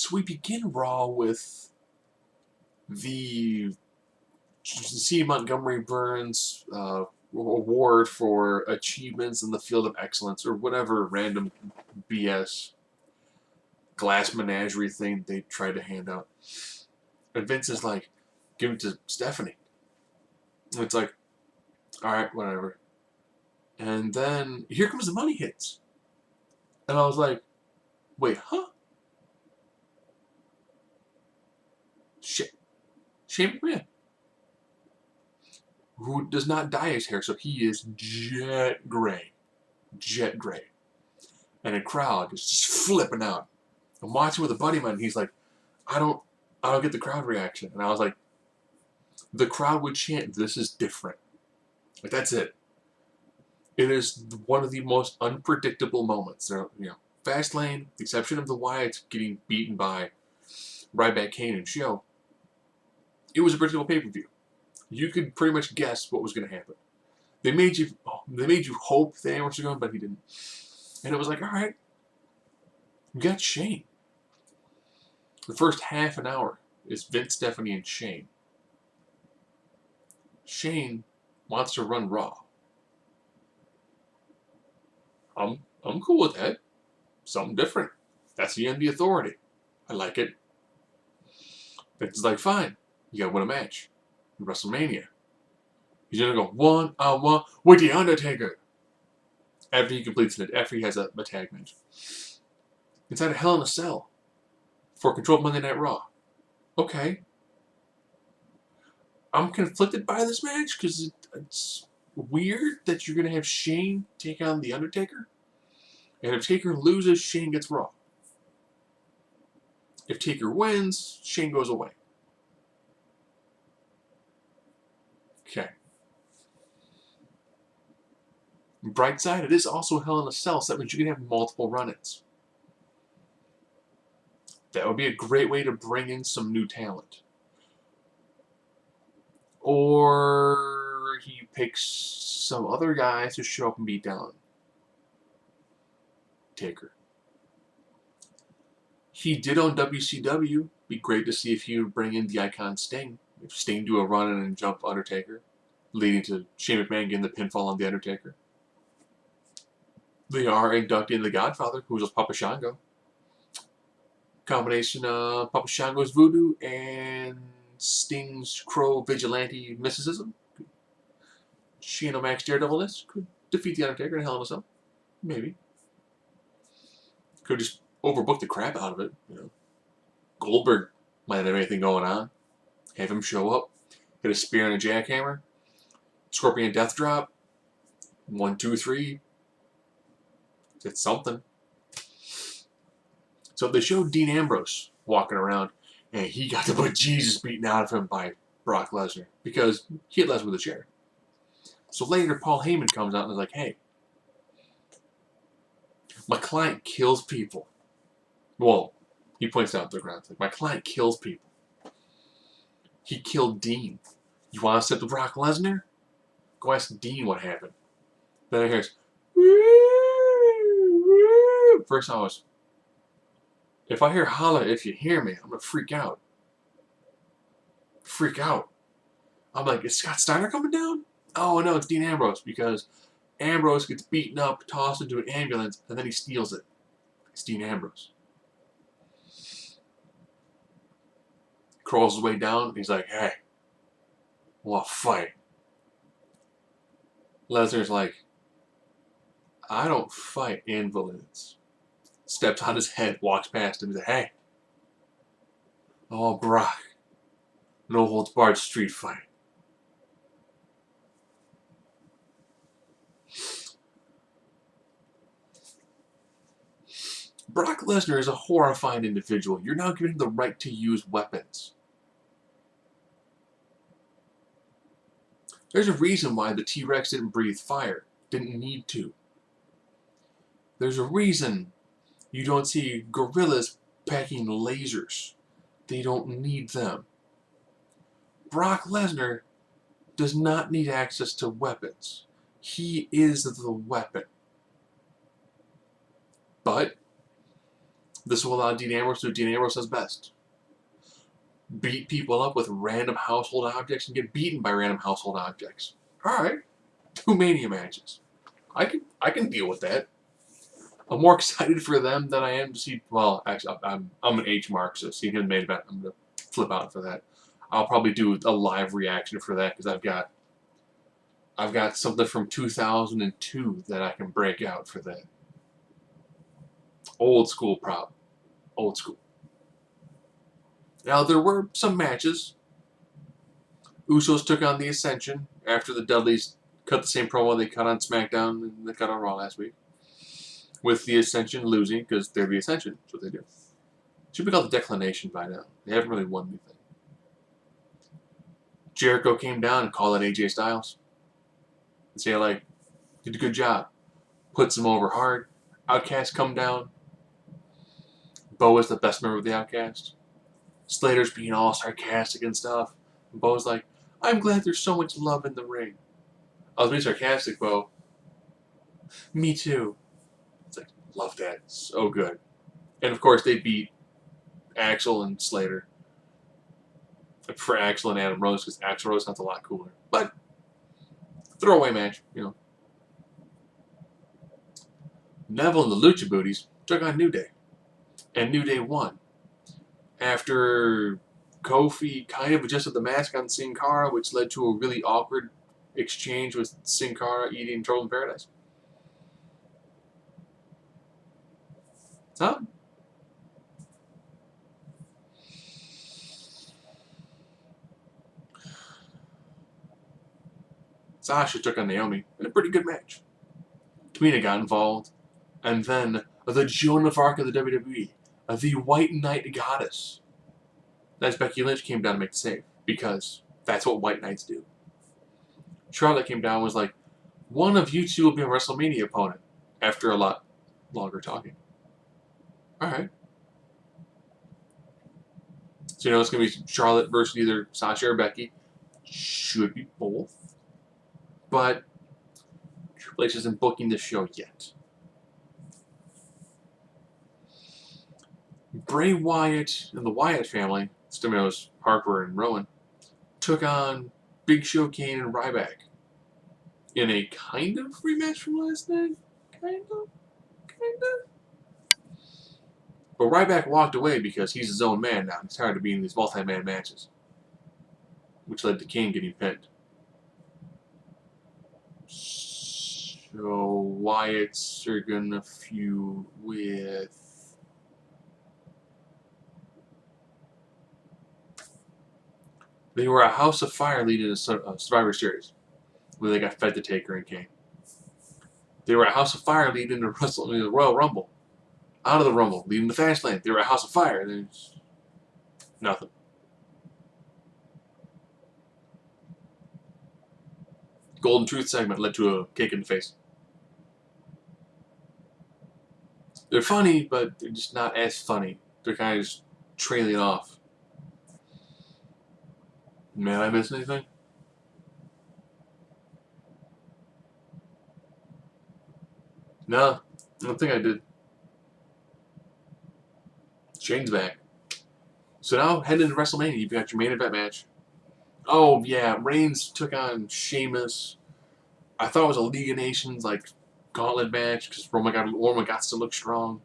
So we begin Raw with the C. Montgomery Burns award for achievements in the field of excellence, or whatever random BS glass menagerie thing they tried to hand out. And Vince is like, give it to Stephanie. And it's like, all right, whatever. And then here comes the money hits. And I was like, wait, huh? Shane McMahon, who does not dye his hair, so he is jet gray. Jet gray. And a crowd is just flipping out. I'm watching with a buddy of mine, and he's like, I don't get the crowd reaction. And I was like, the crowd would chant, this is different. Like, that's it. It is one of the most unpredictable moments. Fastlane, the exception of the Wyatts getting beaten by Ryback, Kane, and Show, it was a predictable pay-per-view. You could pretty much guess what was going to happen. They made you hope that Ambrose was going, but he didn't. And it was like, all right, we got Shane. The first half an hour is Vince, Stephanie, and Shane. Shane wants to run Raw. I'm cool with that. Something different. That's the end of the authority. I like it. Vince is like, fine, you gotta win a match. In WrestleMania. He's gonna go 1-on-1 with The Undertaker. After he completes it, after he has a tag match. Inside a Hell in a Cell. For control of Monday Night Raw. Okay. I'm conflicted by this match because it's weird that you're going to have Shane take on The Undertaker. And if Taker loses, Shane gets Raw. If Taker wins, Shane goes away. Okay. Bright side, it is also Hell in a Cell, so that means you can have multiple run-ins. That would be a great way to bring in some new talent. Or he picks some other guys to show up and beat down Taker. He did on WCW. Be great to see if he would bring in the Icon Sting. If Sting do a run and jump Undertaker, leading to Shane McMahon getting the pinfall on the Undertaker. They are inducting the Godfather, who was Papa Shango. Combination of Papa Shango's voodoo and Sting's Crow vigilante mysticism. Shane O'Mac's daredevilness could defeat the Undertaker in Hell in a Cell. Maybe. Could just overbook the crap out of it. Goldberg might not have anything going on. Have him show up, hit a spear and a jackhammer, Scorpion Death Drop, 1, 2, 3. It's something. So they showed Dean Ambrose walking around, and he got the bejesus beaten out of him by Brock Lesnar because he hit Lesnar with a chair. So later, Paul Heyman comes out and is like, hey, my client kills people. Well, he points out the ground. Like, my client kills people. He killed Dean. You want to step to Brock Lesnar? Go ask Dean what happened. Then I hear, first I was, if I hear holla, if you hear me, I'm going to freak out. Freak out. I'm like, is Scott Steiner coming down? Oh, no, it's Dean Ambrose, because Ambrose gets beaten up, tossed into an ambulance, and then he steals it. It's Dean Ambrose. Crawls his way down, and he's like, hey, we'll fight. Lesnar's like, I don't fight invalids. Steps on his head, walks past him, and says, hey, oh, Brock, no holds barred street fight. Brock Lesnar is a horrifying individual. You're now giving him the right to use weapons. There's a reason why the T-Rex didn't breathe fire. Didn't need to. There's a reason you don't see gorillas packing lasers. They don't need them. Brock Lesnar does not need access to weapons. He is the weapon. But This will allow Dean Ambrose to do what Dean Ambrose does best. Beat people up with random household objects and get beaten by random household objects. Alright. 2 Mania matches. I can deal with that. I'm more excited for them than I am to see. Well, actually, I'm an H mark, so seeing him main event, I'm gonna flip out for that. I'll probably do a live reaction for that because I've got something from 2002 that I can break out for that. Old school prop, old school. Now there were some matches. Usos took on the Ascension after the Dudleys cut the same promo they cut on SmackDown and they cut on Raw last week. With the Ascension losing, because they're the Ascension. That's what they do. Should be called the Declination by now. They haven't really won anything. Jericho came down and called out AJ Styles. And say, like, did a good job. Puts him over hard. Outcast come down. Bo is the best member of the Outcast. Slater's being all sarcastic and stuff. And Bo's like, I'm glad there's so much love in the ring. I was being sarcastic, Bo. Me too. It's like, love that. So good. And of course, they beat Axel and Slater. For Axel and Adam Rose, because Axel Rose sounds a lot cooler. But, throwaway match, you know. Neville and the Lucha Booties took on New Day. And New Day won. After Kofi kind of adjusted the mask on Sin Cara, which led to a really awkward exchange with Sin Cara eating Trouble in Paradise. Huh? Sasha took on Naomi in a pretty good match. Tamina got involved. And then the Joan of Arc of the WWE, the White Knight Goddess. That's Becky Lynch came down to make the save. Because that's what White Knights do. Charlotte came down and was like, one of you two will be a WrestleMania opponent. After a lot longer talking. Alright. So you know it's going to be Charlotte versus either Sasha or Becky. Should be both. But Triple H isn't booking the show yet. Bray Wyatt and the Wyatt family, still knows Harper and Rowan, took on Big Show, Kane, and Ryback in a kind of rematch from last night. Kind of. But Ryback walked away because he's his own man now. He's tired of being in these multi-man matches. Which led to Kane getting pinned. So Wyatts are gonna feud with... They were a House of Fire leading a Survivor Series, where they got fed to Taker and Kane. They were a House of Fire leading the Royal Rumble. Out of the Rumble, leading the Fastlane. They were a House of Fire. There's nothing. Golden Truth segment led to a kick in the face. They're funny, but they're just not as funny. They're kind of just trailing off. Man, I miss anything? No, I don't think I did. Shane's back. So now, heading into WrestleMania, you've got your main event match. Oh, yeah, Reigns took on Sheamus. I thought it was a League of Nations, like, gauntlet match, because Roman got to look strong.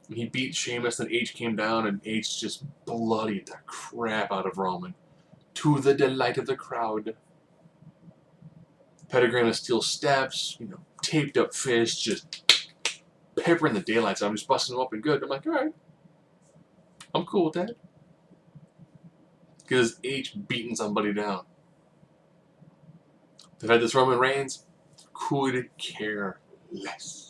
He beat Sheamus, then H came down, and H just bloodied the crap out of Roman. To the delight of the crowd. Pentagram of steel steps, you know, taped up fists, just peppering the daylights. I'm just busting them open good. I'm like, alright. I'm cool with that. Because H beating somebody down. They've had this Roman Reigns, could care less.